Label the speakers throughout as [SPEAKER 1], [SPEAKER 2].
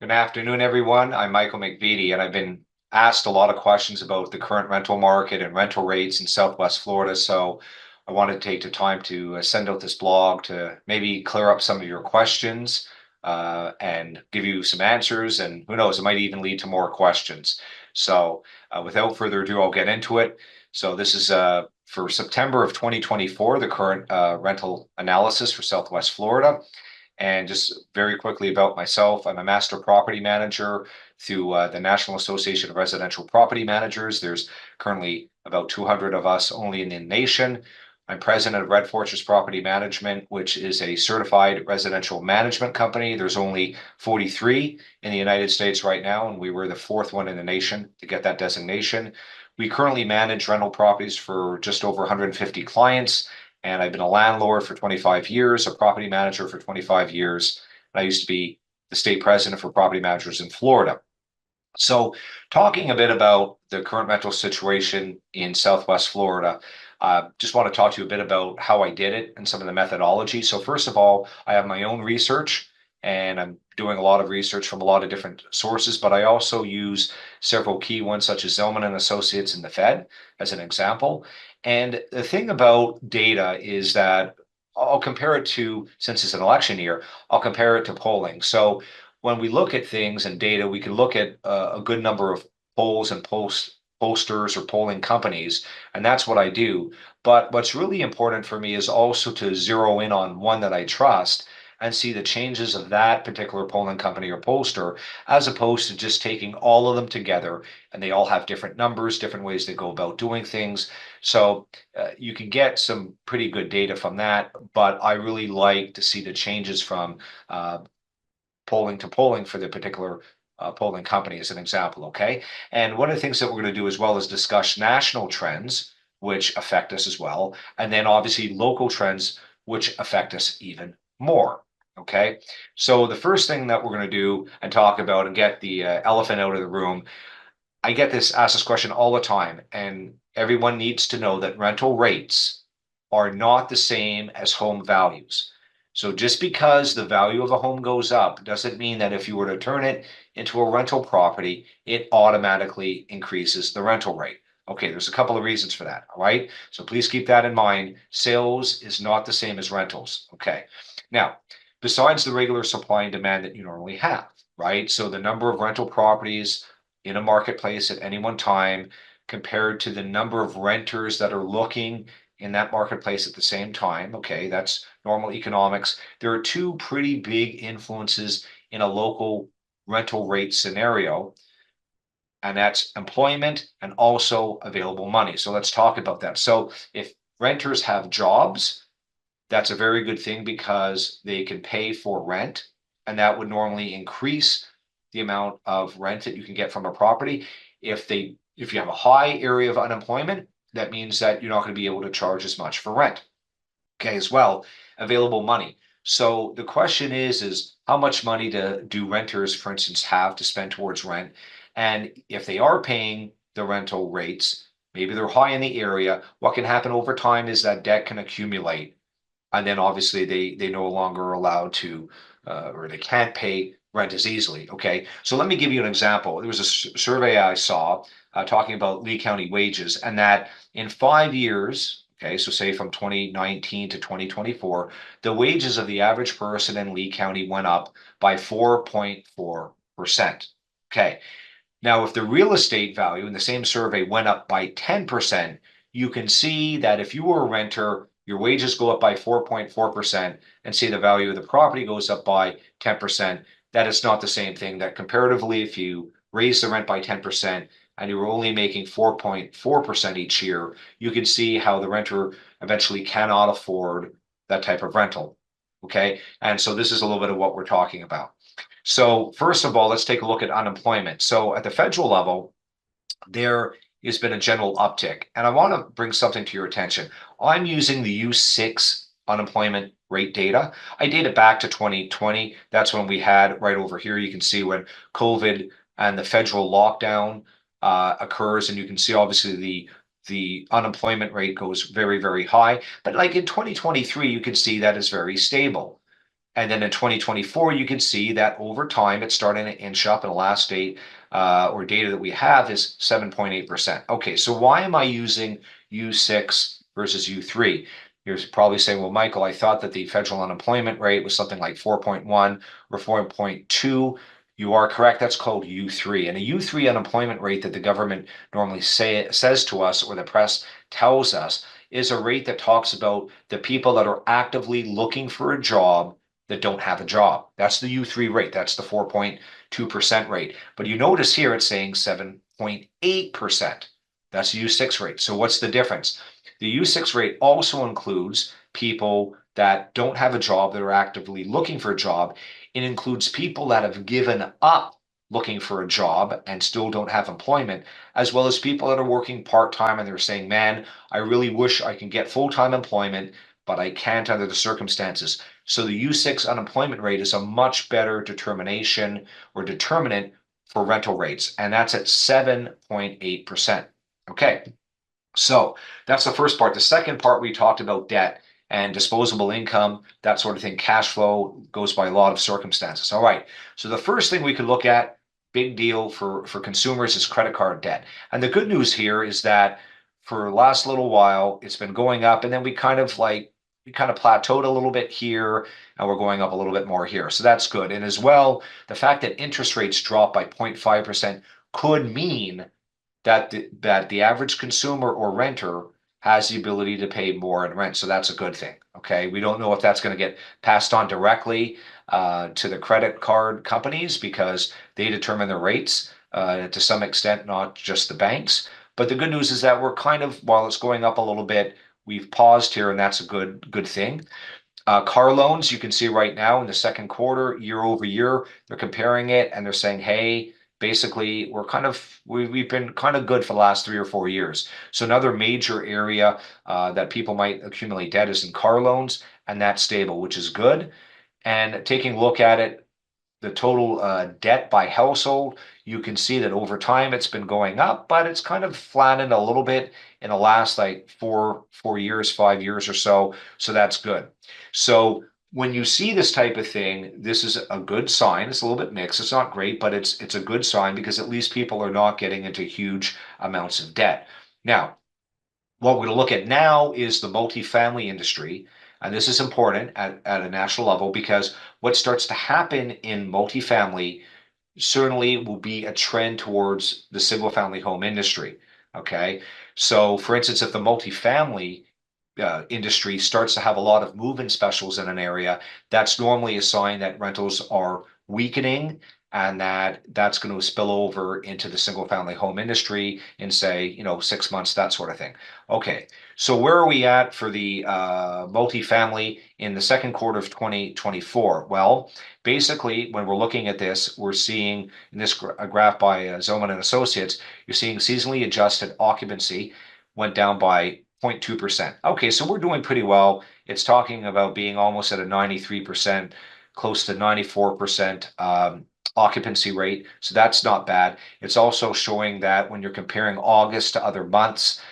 [SPEAKER 1] Good afternoon, everyone. I'm Michael McVitie, and I've been asked a lot of questions about the current rental market and rental rates in Southwest Florida. So I wanted to take the time to send out this blog to maybe clear up some of your questions and give you some answers. And who knows, it might even lead to more questions. So without further ado, I'll get into it. So this is for September of 2024, the current rental analysis for Southwest Florida. And just very quickly about myself, I'm a master property manager through the National Association of Residential Property Managers. There's currently about 200 of us only in the nation. I'm president of Red Fortress Property Management, which is a certified residential management company. There's only 43 in the United States right now, and we were the fourth one in the nation to get that designation. We currently manage rental properties for just over 150 clients, and I've been a landlord for 25 years, a property manager for 25 years. And I used to be the state president for property managers in Florida. So, talking a bit about the current rental situation in Southwest Florida, just want to talk to you a bit about how I did it and some of the methodology. So, first of all, I have my own research and I'm doing a lot of research from a lot of different sources, but I also use several key ones such as Zelman and Associates and the Fed as an example. And the thing about data is that I'll compare it to, since it's an election year, I'll compare it to polling. So when we look at things and data, we can look at a good number of polls and posters or polling companies, and that's what I do. But what's really important for me is also to zero in on one that I trust and see the changes of that particular polling company or pollster, as opposed to just taking all of them together and they all have different numbers, different ways they go about doing things. So you can get some pretty good data from that, but I really like to see the changes from polling to polling for the particular polling company as an example, okay? And one of the things that we're going to do as well is discuss national trends, which affect us as well, and then obviously local trends, which affect us even more. Okay, so the first thing that we're going to do and talk about and get the elephant out of the room, I get asked this question all the time, and everyone needs to know that rental rates are not the same as home values. So just because the value of a home goes up doesn't mean that if you were to turn it into a rental property, it automatically increases the rental rate. Okay, there's a couple of reasons for that, all right? So please keep that in mind. Sales is not the same as rentals, okay? Now, besides the regular supply and demand that you normally have, right? So the number of rental properties in a marketplace at any one time compared to the number of renters that are looking in that marketplace at the same time. Okay, that's normal economics. There are two pretty big influences in a local rental rate scenario, and that's employment and also available money. So let's talk about that. So if renters have jobs, that's a very good thing because they can pay for rent, and that would normally increase the amount of rent that you can get from a property. If you have a high area of unemployment, that means that you're not going to be able to charge as much for rent. Okay, as well, available money. So the question is how much money do renters, for instance, have to spend towards rent? And if they are paying the rental rates, maybe they're high in the area, what can happen over time is that debt can accumulate, and then obviously they no longer are allowed to or they can't pay rent as easily. Okay, so let me give you an example. There was a survey I saw talking about Lee County wages, and that in 5 years, okay, so say from 2019 to 2024, the wages of the average person in Lee County went up by 4.4%. Okay, now if the real estate value in the same survey went up by 10%, you can see that if you were a renter, your wages go up by 4.4%, and say the value of the property goes up by 10%, that is not the same thing. That comparatively, if you raise the rent by 10% and you were only making 4.4% each year, you can see how the renter eventually cannot afford that type of rental. Okay. And so this is a little bit of what we're talking about. So first of all, let's take a look at unemployment. So at the federal level, there has been a general uptick. And I want to bring something to your attention. I'm using the U6 unemployment rate data. I date it back to 2020. That's when we had right over here. You can see when COVID and the federal lockdown occurs, and you can see obviously the unemployment rate goes very, very high. But like in 2023, you can see that is very stable. And then in 2024, you can see that over time, it's starting to inch up, and the last date or data that we have is 7.8%. Okay, so why am I using U6 versus U3? You're probably saying, well, Michael, I thought that the federal unemployment rate was something like 4.1 or 4.2. You are correct. That's called U3. And a U3 unemployment rate that the government normally says to us, or the press tells us, is a rate that talks about the people that are actively looking for a job that don't have a job. That's the U3 rate. That's the 4.2% rate. But you notice here it's saying 7.8%. That's the U6 rate. So what's the difference? The U6 rate also includes people that don't have a job, that are actively looking for a job. It includes people that have given up looking for a job and still don't have employment, as well as people that are working part-time and they're saying, man, I really wish I can get full-time employment, but I can't under the circumstances. So the U6 unemployment rate is a much better determination or determinant for rental rates, and that's at 7.8%. Okay, so that's the first part. The second part, we talked about debt and disposable income, that sort of thing. Cash flow goes by a lot of circumstances. All right, so the first thing we could look at, big deal for consumers, is credit card debt. And the good news here is that for the last little while, it's been going up, and then we kind of plateaued a little bit here, and we're going up a little bit more here. So that's good. And as well, the fact that interest rates dropped by 0.5% could mean that the average consumer or renter has the ability to pay more in rent. So that's a good thing. Okay. We don't know if that's going to get passed on directly to the credit card companies, because they determine the rates to some extent, not just the banks. But the good news is that we're kind of, while it's going up a little bit, we've paused here, and that's a good thing. Car loans, you can see right now in the second quarter, year over year, they're comparing it and they're saying, hey, basically we've been kind of good for the last 3 or 4 years. So another major area that people might accumulate debt is in car loans, and that's stable, which is good. And taking a look at it, the total debt by household, you can see that over time it's been going up, but it's kind of flattened a little bit in the last like 4 years, 5 years or so. So that's good. So when you see this type of thing, this is a good sign. It's a little bit mixed. It's not great, but it's a good sign, because at least people are not getting into huge amounts of debt. Now, what we're going to look at now is the multifamily industry. And this is important at a national level, because what starts to happen in multifamily certainly will be a trend towards the single family home industry. Okay. So, for instance, if the multifamily industry starts to have a lot of move-in specials in an area, that's normally a sign that rentals are weakening, and that's going to spill over into the single family home industry in, say, 6 months, that sort of thing. Okay, so where are we at for the multifamily in the second quarter of 2024? Well, basically, when we're looking at this, we're seeing in this graph by Zelman and Associates, you're seeing seasonally adjusted occupancy went down by 0.2%. Okay, so we're doing pretty well. It's talking about being almost at a 93%, close to 94% occupancy rate. So that's not bad. It's also showing that when you're comparing August to other months,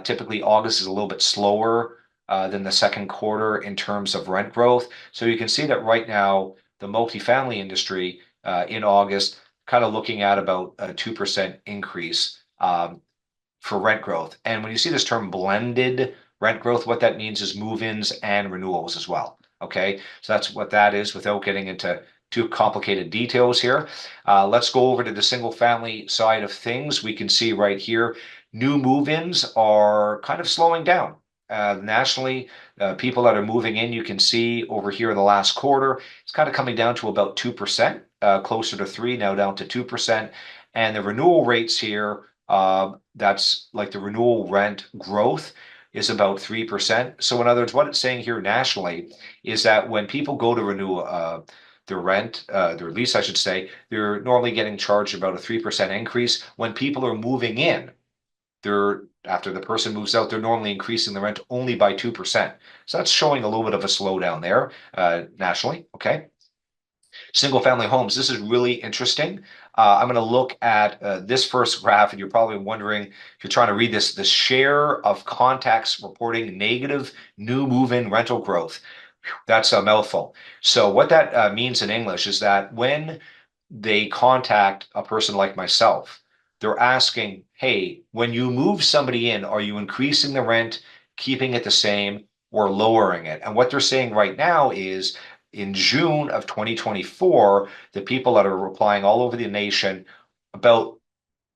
[SPEAKER 1] typically August is a little bit slower than the second quarter in terms of rent growth. So you can see that right now, the multifamily industry in August, kind of looking at about a 2% increase for rent growth. And when you see this term blended rent growth, what that means is move-ins and renewals as well. Okay, so that's what that is, without getting into too complicated details here. Let's go over to the single family side of things. We can see right here, new move-ins are kind of slowing down. Nationally, people that are moving in, you can see over here in the last quarter, it's kind of coming down to about 2%, closer to 3, now down to 2%. And the renewal rates here, that's like the renewal rent growth is about 3%. So in other words, what it's saying here nationally is that when people go to renew their rent, their lease, I should say, they're normally getting charged about a 3% increase. When people are moving in, after the person moves out, they're normally increasing the rent only by 2%. So that's showing a little bit of a slowdown there nationally. Okay. Single family homes. This is really interesting. I'm going to look at this first graph, and you're probably wondering, if you're trying to read this, the share of contacts reporting negative new move-in rental growth. That's a mouthful. So what that means in English is that when they contact a person like myself, they're asking, hey, when you move somebody in, are you increasing the rent, keeping it the same, or lowering it? And what they're saying right now is in June of 2024, the people that are replying all over the nation, about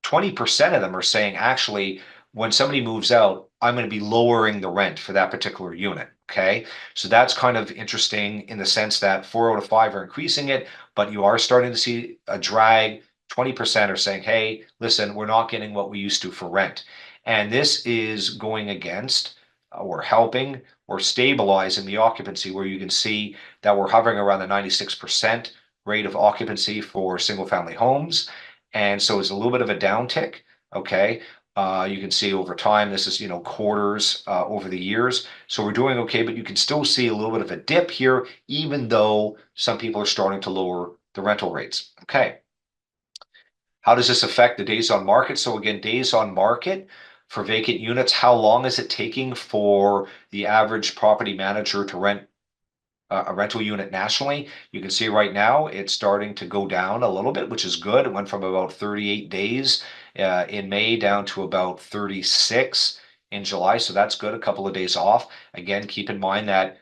[SPEAKER 1] 20% of them are saying, actually, when somebody moves out, I'm going to be lowering the rent for that particular unit. Okay. So that's kind of interesting in the sense that 4 out of 5 are increasing it, but you are starting to see a drag. 20% are saying, hey, listen, we're not getting what we used to for rent. And this is going against or helping or stabilizing the occupancy, where you can see that we're hovering around the 96% rate of occupancy for single family homes. And so it's a little bit of a downtick. Okay. You can see over time, this is, quarters over the years. So we're doing okay, but you can still see a little bit of a dip here, even though some people are starting to lower the rental rates. Okay. How does this affect the days on market? So again, days on market for vacant units, how long is it taking for the average property manager to rent a rental unit nationally? You can see right now it's starting to go down a little bit, which is good. It went from about 38 days in May down to about 36 in July. So that's good. A couple of days off. Again, keep in mind that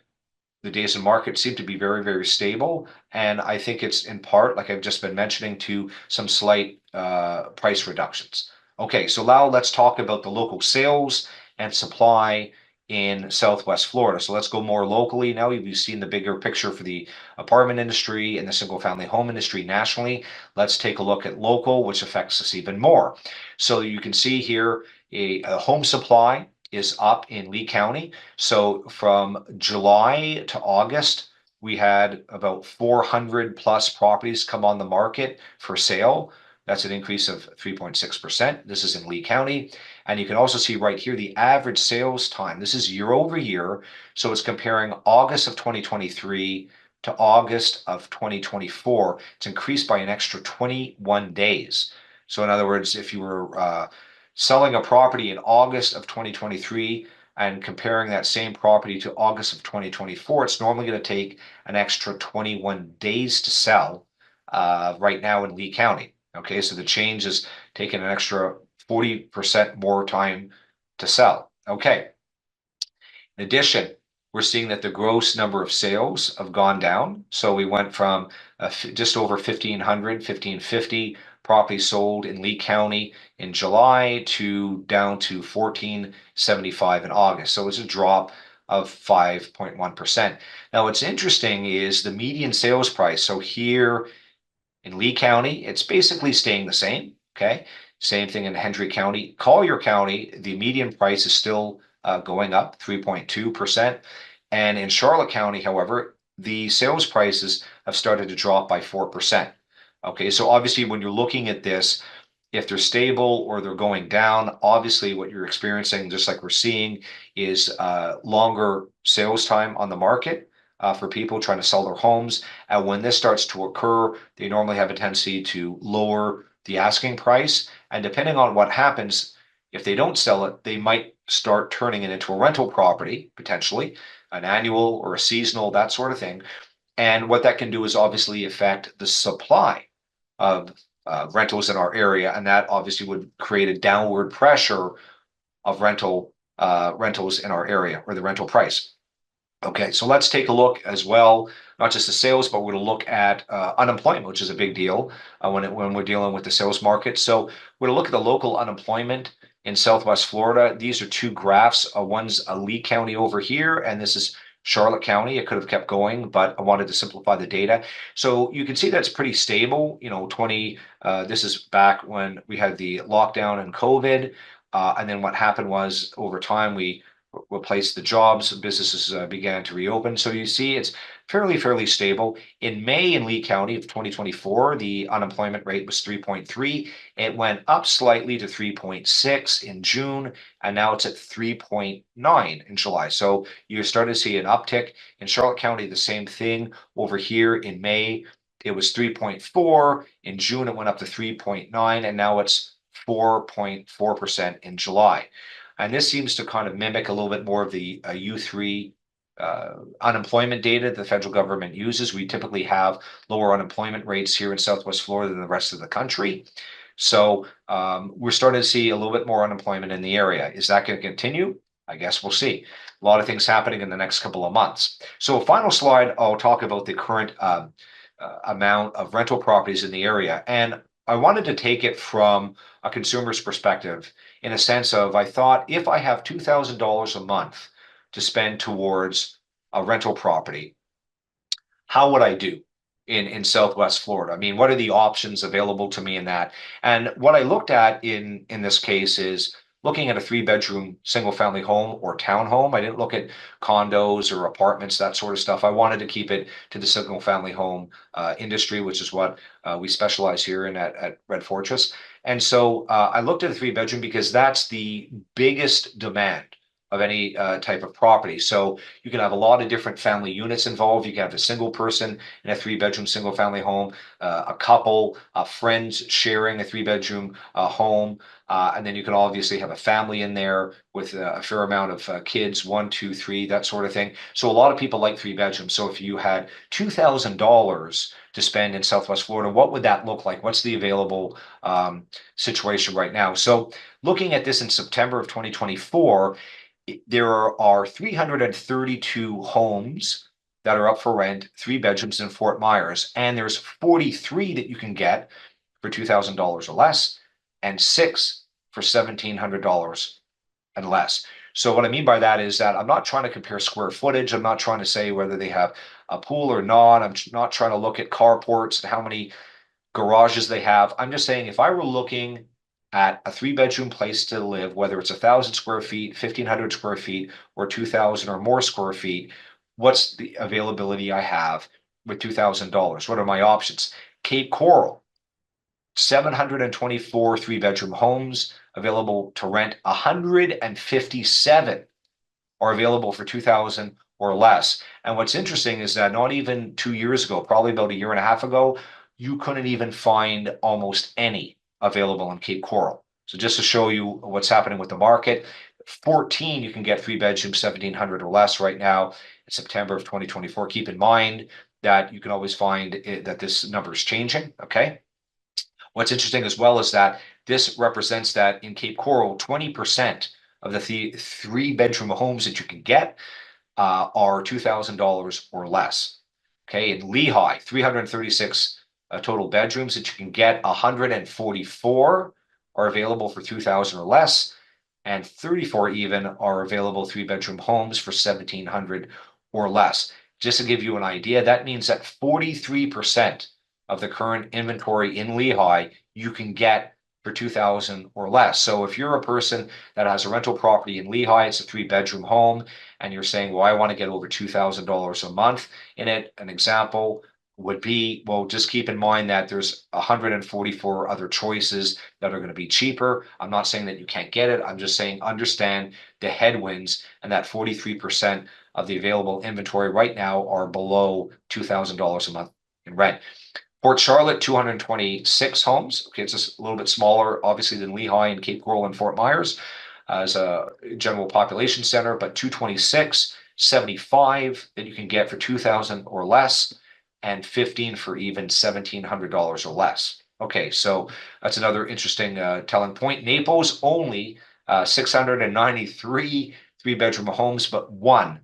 [SPEAKER 1] the days in market seem to be very, very stable. And I think it's in part, like I've just been mentioning, to some slight price reductions. Okay, so now let's talk about the local sales and supply in Southwest Florida. So let's go more locally now. You've seen the bigger picture for the apartment industry and the single family home industry nationally. Let's take a look at local, which affects us even more. So you can see here a home supply is up in Lee County. So from July to August, we had about 400 plus properties come on the market for sale. That's an increase of 3.6%. This is in Lee County. And you can also see right here the average sales time. This is year over year. So it's comparing August of 2023 to August of 2024. It's increased by an extra 21 days. So in other words, if you were selling a property in August of 2023 and comparing that same property to August of 2024, it's normally going to take an extra 21 days to sell right now in Lee County. Okay, so the change is taking an extra 40% more time to sell. Okay. In addition, we're seeing that the gross number of sales have gone down. So we went from just over 1,500, 1,550 properties sold in Lee County in July to down to 1,475 in August. So it's a drop of 5.1%. Now, what's interesting is the median sales price. So here in Lee County, it's basically staying the same. Okay. Same thing in Hendry County. Collier County, the median price is still going up 3.2%. And in Charlotte County, however, the sales prices have started to drop by 4%. Okay, so obviously, when you're looking at this, if they're stable or they're going down, obviously what you're experiencing, just like we're seeing, is longer sales time on the market for people trying to sell their homes. And when this starts to occur, they normally have a tendency to lower the asking price. And depending on what happens, if they don't sell it, they might start turning it into a rental property, potentially an annual or a seasonal, that sort of thing. And what that can do is obviously affect the supply of rentals in our area, and that obviously would create a downward pressure of rentals in our area, or the rental price. Okay, so let's take a look as well, not just the sales, but we're going to look at unemployment, which is a big deal when we're dealing with the sales market. So we're going to look at the local unemployment in Southwest Florida. These are two graphs. One's Lee County over here, and this is Charlotte County. It could have kept going, but I wanted to simplify the data. So you can see that's pretty stable. This is back when we had the lockdown and COVID. And then what happened was over time, we replaced the jobs, businesses began to reopen. So you see it's fairly stable. In May in Lee County of 2024, the unemployment rate was 3.3. It went up slightly to 3.6 in June, and now it's at 3.9 in July. So you're starting to see an uptick. In Charlotte County, the same thing. Over here in May, it was 3.4. In June, it went up to 3.9, and now it's 4.4% in July. And this seems to kind of mimic a little bit more of the U3 unemployment data the federal government uses. We typically have lower unemployment rates here in Southwest Florida than the rest of the country. So we're starting to see a little bit more unemployment in the area. Is that going to continue? I guess we'll see. A lot of things happening in the next couple of months. So a final slide, I'll talk about the current amount of rental properties in the area. And I wanted to take it from a consumer's perspective in a sense of, I thought if I have $2,000 a month to spend towards a rental property, how would I do in Southwest Florida? I mean, what are the options available to me in that? And what I looked at in this case is looking at a 3-bedroom single family home or townhome. I didn't look at condos or apartments, that sort of stuff. I wanted to keep it to the single family home industry, which is what we specialize here in at Red Fortress. And so I looked at a 3-bedroom because that's the biggest demand of any type of property. So you can have a lot of different family units involved. You can have a single person in a 3-bedroom single family home, a couple, friends sharing a 3-bedroom home. And then you can obviously have a family in there with a fair amount of kids, 1, 2, 3, that sort of thing. So a lot of people like 3 bedrooms. So if you had $2,000 to spend in Southwest Florida, what would that look like? What's the available situation right now? So looking at this in September of 2024, there are 332 homes that are up for rent, 3 bedrooms in Fort Myers, and there's 43 that you can get for $2,000 or less, and 6 for $1,700 and less. So what I mean by that is that I'm not trying to compare square footage. I'm not trying to say whether they have a pool or not. I'm not trying to look at carports and how many garages they have. I'm just saying if I were looking at a 3-bedroom place to live, whether it's 1,000 square feet, 1,500 square feet, or 2,000 or more square feet, what's the availability I have with $2,000? What are my options? Cape Coral, 724 3-bedroom homes available to rent. 157 are available for 2,000 or less. And what's interesting is that not even 2 years ago, probably about a year and a half ago, you couldn't even find almost any available in Cape Coral. So just to show you what's happening with the market, 14 you can get 3 bedrooms, 1,700 or less right now in September of 2024. Keep in mind that you can always find that this number is changing. Okay. What's interesting as well is that this represents that in Cape Coral, 20% of the 3-bedroom homes that you can get are $2,000 or less. Okay, in Lehigh, 336 total bedrooms that you can get. 144 are available for 2,000 or less, and 34 even are available 3-bedroom homes for 1,700 or less. Just to give you an idea, that means that 43% of the current inventory in Lehigh you can get for 2,000 or less. So if you're a person that has a rental property in Lehigh, it's a 3-bedroom home, and you're saying, well, I want to get over $2,000 a month in it, an example would be, well, just keep in mind that there's 144 other choices that are going to be cheaper. I'm not saying that you can't get it. I'm just saying understand the headwinds, and that 43% of the available inventory right now are below $2,000 a month in rent. Port Charlotte, 226 homes. Okay, it's just a little bit smaller, obviously, than Lehigh and Cape Coral and Fort Myers as a general population center, but 226, 75 that you can get for 2,000 or less, and 15 for even $1,700 or less. Okay, so that's another interesting telling point. Naples, only 693 3-bedroom homes, but one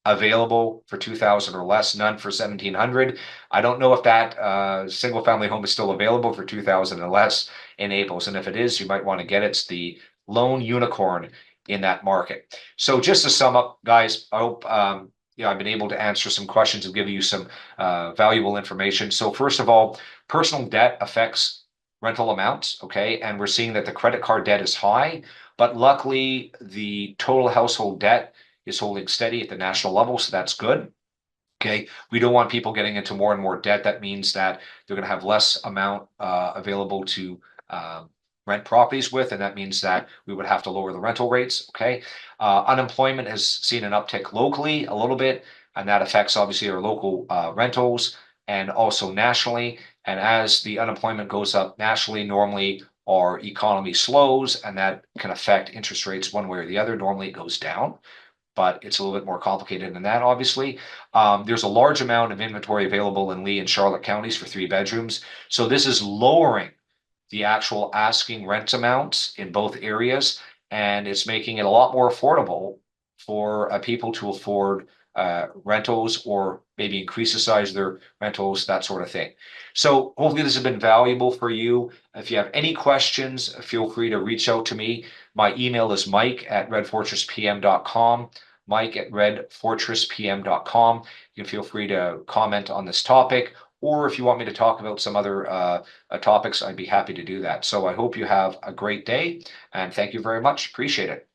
[SPEAKER 1] available for 2,000 or less, none for 1,700. I don't know if that single family home is still available for 2,000 or less in Naples. And if it is, you might want to get it. It's the lone unicorn in that market. So just to sum up, guys, I hope I've been able to answer some questions and give you some valuable information. So first of all, personal debt affects rental amounts, okay? And we're seeing that the credit card debt is high, but luckily the total household debt is holding steady at the national level, so that's good. Okay, we don't want people getting into more and more debt. That means that they're going to have less amount available to rent properties with, and that means that we would have to lower the rental rates. Okay, unemployment has seen an uptick locally a little bit, and that affects obviously our local rentals and also nationally. And as the unemployment goes up nationally, normally our economy slows, and that can affect interest rates one way or the other. Normally it goes down. but it's a little bit more complicated than that, obviously. There's a large amount of inventory available in Lee and Charlotte counties for 3 bedrooms. So this is lowering the actual asking rent amounts in both areas, and it's making it a lot more affordable for people to afford rentals, or maybe increase the size of their rentals, that sort of thing. So hopefully this has been valuable for you. If you have any questions, feel free to reach out to me. My email is mike@redfortresspm.com, mike@redfortresspm.com. You can feel free to comment on this topic, or if you want me to talk about some other topics, I'd be happy to do that. So I hope you have a great day, and thank you very much. Appreciate it.